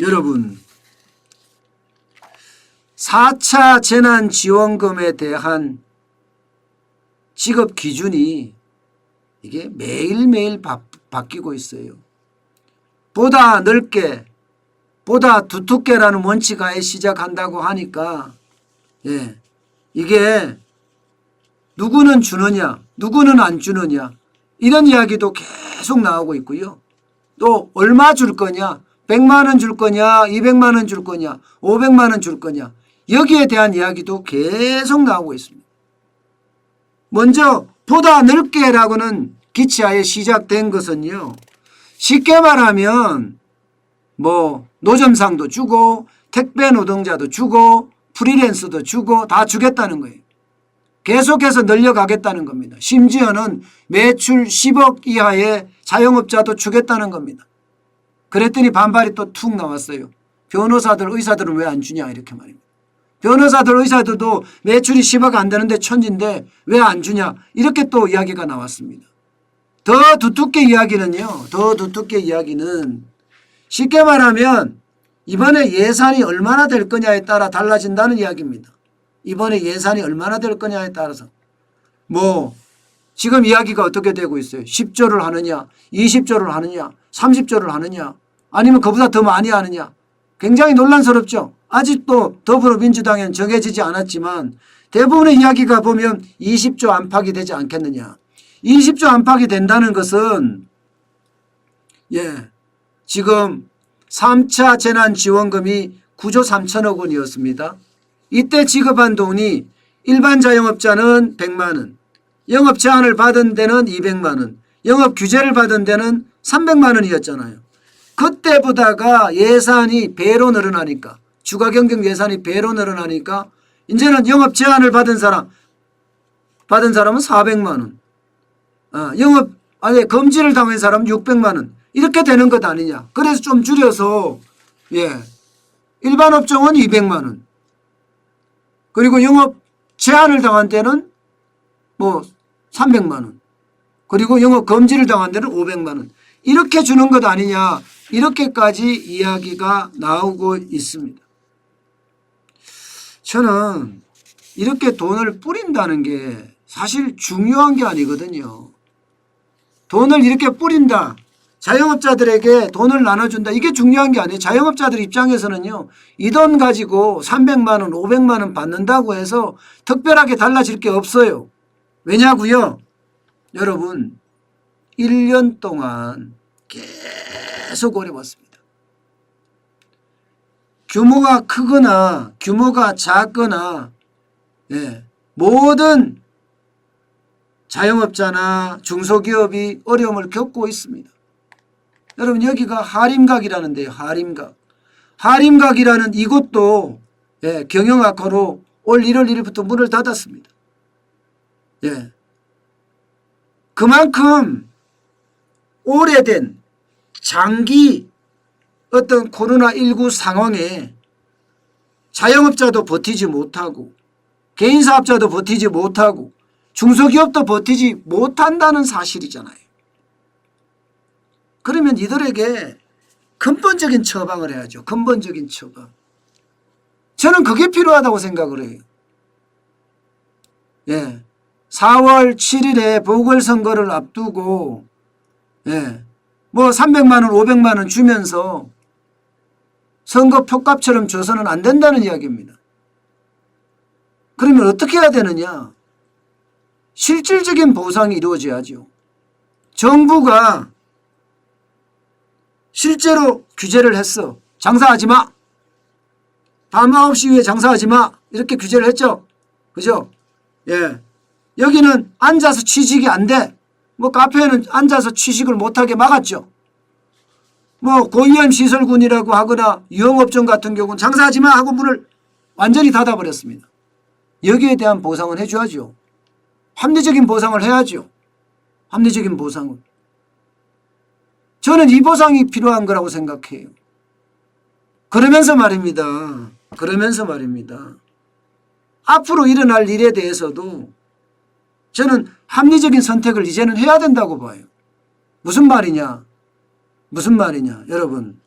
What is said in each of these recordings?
여러분, 4차 재난지원금에 대한 지급 기준이 이게 매일매일 바뀌고 있어요. 보다 넓게, 보다 두텁게라는 원칙하에 시작한다고 하니까 이게 누구는 주느냐, 누구는 안 주느냐 이런 이야기도 계속 나오고 있고요. 또 얼마 줄 거냐, 100만 원 줄 거냐, 200만 원 줄 거냐, 500만 원 줄 거냐 여기에 대한 이야기도 계속 나오고 있습니다. 먼저 보다 넓게라고는 기치하에 시작된 것은요. 쉽게 말하면 뭐 노점상도 주고 택배 노동자도 주고 프리랜서도 주고 다 주겠다는 거예요. 계속해서 늘려가겠다는 겁니다. 심지어는 매출 10억 이하의 자영업자도 주겠다는 겁니다. 그랬더니 반발이 또 툭 나왔어요. 변호사들, 의사들은 왜 안 주냐 이렇게 말입니다. 변호사들, 의사들도 매출이 10억 안 되는데 천지인데 왜 안 주냐 이렇게 또 이야기가 나왔습니다. 더 두텁게 이야기는요. 더 두텁게 이야기는 쉽게 말하면 이번에 예산이 얼마나 될 거냐에 따라 달라진다는 이야기입니다. 이번에 예산이 얼마나 될 거냐에 따라서 뭐 지금 이야기가 어떻게 되고 있어요. 10조를 하느냐 20조를 하느냐 30조를 하느냐 아니면 그보다 더 많이 하느냐 굉장히 논란스럽죠. 아직도 더불어민주당에는 정해지지 않았지만 대부분의 이야기가 보면 20조 안팎이 되지 않겠느냐. 20조 안팎이 된다는 것은 지금 3차 재난지원금이 9조 3천억 원이었습니다. 이때 지급한 돈이 일반 자영업자는 100만 원, 영업 제한을 받은 데는 200만 원, 영업 규제를 받은 데는 300만 원이었잖아요. 그때보다가 예산이 배로 늘어나니까 주가경경 예산이 배로 늘어나니까 이제는 영업 제한을 받은 사람은 400만 원, 금지를 당한 사람은 600만 원 이렇게 되는 것 아니냐. 그래서 좀 줄여서 일반 업종은 200만 원 그리고 영업 제한을 당한 데는 뭐 300만 원 그리고 영업 금지를 당한 데는 500만 원 이렇게 주는 것 아니냐 이렇게까지 이야기가 나오고 있습니다. 저는 이렇게 돈을 뿌린다는 게 사실 중요한 게 아니거든요. 돈을 이렇게 뿌린다. 자영업자들에게 돈을 나눠준다. 이게 중요한 게 아니에요. 자영업자들 입장에서는요. 이 돈 가지고 300만 원, 500만 원 받는다고 해서 특별하게 달라질 게 없어요. 왜냐고요? 여러분 1년 동안 계속 어려웠습니다. 규모가 크거나 규모가 작거나 모든 자영업자나 중소기업이 어려움을 겪고 있습니다. 여러분 여기가 하림각이라는 데요. 하림각이라는 이곳도 경영악화로 올 1월 1일부터 문을 닫았습니다. 그만큼 오래된 장기 어떤 코로나19 상황에 자영업자도 버티지 못하고 개인사업자도 버티지 못하고 중소기업도 버티지 못한다는 사실이잖아요. 그러면 이들에게 근본적인 처방을 해야죠. 근본적인 처방. 저는 그게 필요하다고 생각을 해요. 4월 7일에 보궐선거를 앞두고 뭐 300만 원 500만 원 주면서 선거 표값처럼 줘서는 안 된다는 이야기입니다. 그러면 어떻게 해야 되느냐. 실질적인 보상이 이루어져야죠. 정부가 실제로 규제를 했어. 장사하지 마. 밤 9시 이후에 장사하지 마. 이렇게 규제를 했죠. 그죠? 여기는 앉아서 취직이 안 돼. 뭐 카페에는 앉아서 취직을 못하게 막았죠. 뭐 고위험 시설군이라고 하거나 유흥업종 같은 경우는 장사하지 마 하고 문을 완전히 닫아버렸습니다. 여기에 대한 보상은 해줘야죠. 합리적인 보상을 해야죠. 합리적인 보상을. 저는 이 보상이 필요한 거라고 생각해요. 그러면서 말입니다. 앞으로 일어날 일에 대해서도 저는 합리적인 선택을 이제는 해야 된다고 봐요. 무슨 말이냐 여러분.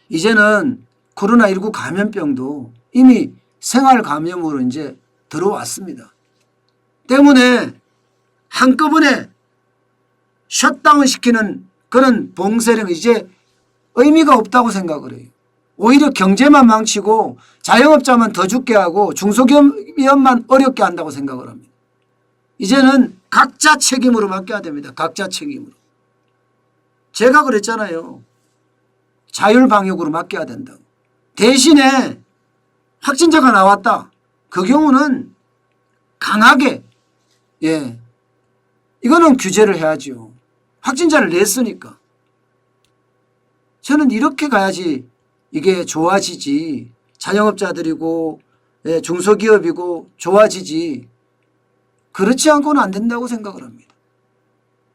이제는 코로나19 감염병도 이미 생활 감염으로 이제 들어왔습니다. 때문에 한꺼번에 셧다운 시키는 그런 봉쇄령은 이제 의미가 없다고 생각을 해요. 오히려 경제만 망치고 자영업자만 더 죽게 하고 중소기업만 어렵게 한다고 생각을 합니다. 이제는 각자 책임으로 맡겨야 됩니다. 각자 책임으로. 제가 그랬잖아요. 자율방역으로 맡겨야 된다고. 대신에 확진자가 나왔다. 그 경우는 강하게 이거는 규제를 해야죠. 확진자를 냈으니까. 저는 이렇게 가야지 이게 좋아지지. 자영업자들이고 중소기업이고 좋아지지. 그렇지 않고는 안 된다고 생각을 합니다.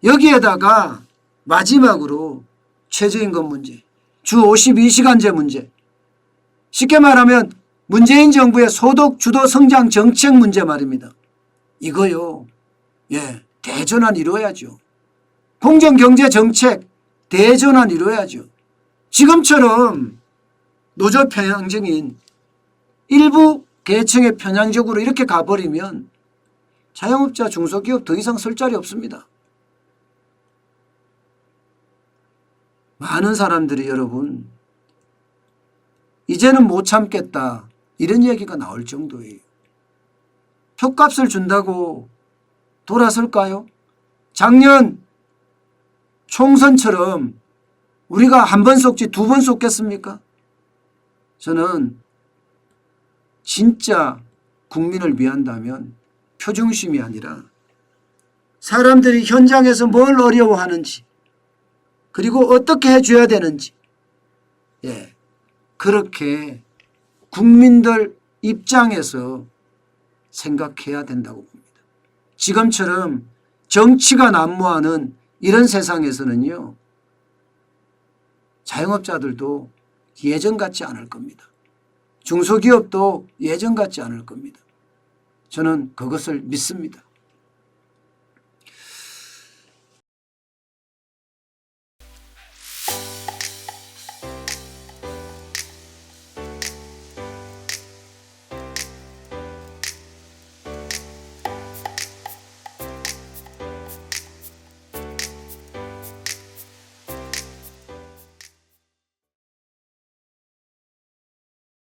여기에다가 마지막으로 최저임금 문제, 주 52시간제 문제, 쉽게 말하면 문재인 정부의 소득 주도 성장 정책 문제 말입니다. 이거요. 대전환 이루어야죠. 공정경제 정책 대전환 이루어야죠. 지금처럼 노조 편향적인 일부 계층에 편향적으로 이렇게 가버리면 자영업자 중소기업 더 이상 설 자리 없습니다. 많은 사람들이 여러분 이제는 못 참겠다 이런 얘기가 나올 정도예요. 표값을 준다고 돌아설까요? 작년 총선처럼 우리가 한 번 쏟지 두 번 쏟겠습니까? 저는 진짜 국민을 위한다면 표중심이 아니라 사람들이 현장에서 뭘 어려워하는지 그리고 어떻게 해줘야 되는지 그렇게 국민들 입장에서 생각해야 된다고 봅니다. 지금처럼 정치가 난무하는 이런 세상에서는요. 자영업자들도 예전 같지 않을 겁니다. 중소기업도 예전 같지 않을 겁니다. 저는 그것을 믿습니다.